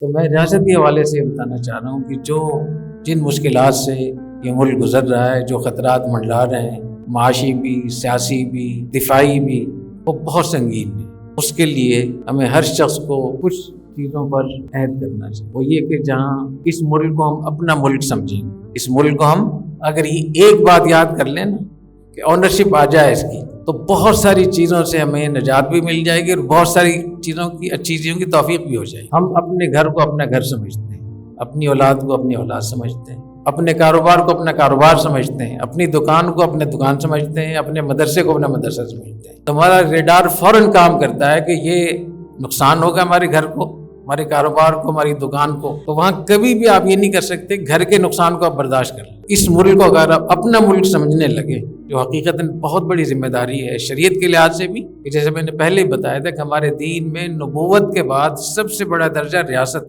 تو میں ریاست کے حوالے سے بتانا چاہ رہا ہوں کہ جن مشکلات سے یہ ملک گزر رہا ہے، جو خطرات منڈلا رہے ہیں، معاشی بھی، سیاسی بھی، دفاعی بھی، وہ بہت سنگین ہے۔ اس کے لیے ہمیں ہر شخص کو کچھ چیزوں پر عہد کرنا چاہیے، وہ یہ کہ جہاں اس ملک کو ہم اپنا ملک سمجھیں، اس ملک کو ہم اگر یہ ایک بات یاد کر لیں نا کہ آنرشپ آ جائے اس کی، تو بہت ساری چیزوں سے ہمیں نجات بھی مل جائے گی اور بہت ساری چیزوں کی اچھی چیزوں کی توفیق بھی ہو جائے گی۔ ہم اپنے گھر کو اپنا گھر سمجھتے ہیں، اپنی اولاد کو اپنی اولاد سمجھتے ہیں، اپنے کاروبار کو اپنا کاروبار سمجھتے ہیں، اپنی دکان کو اپنے دکان سمجھتے ہیں، اپنے مدرسے کو اپنا مدرسہ سمجھتے ہیں۔ تو ہمارا ریڈار فوراً کام کرتا ہے کہ یہ نقصان ہوگا ہمارے گھر کو، ہمارے کاروبار کو، ہماری دکان کو، تو وہاں کبھی بھی آپ یہ نہیں کر سکتے گھر کے نقصان کو آپ برداشت کر لیں۔ اس ملک کو اگر آپ اپنا ملک سمجھنے لگے، جو حقیقتاً بہت بڑی ذمہ داری ہے شریعت کے لحاظ سے بھی، کہ جیسے میں نے پہلے ہی بتایا تھا کہ ہمارے دین میں نبوت کے بعد سب سے بڑا درجہ ریاست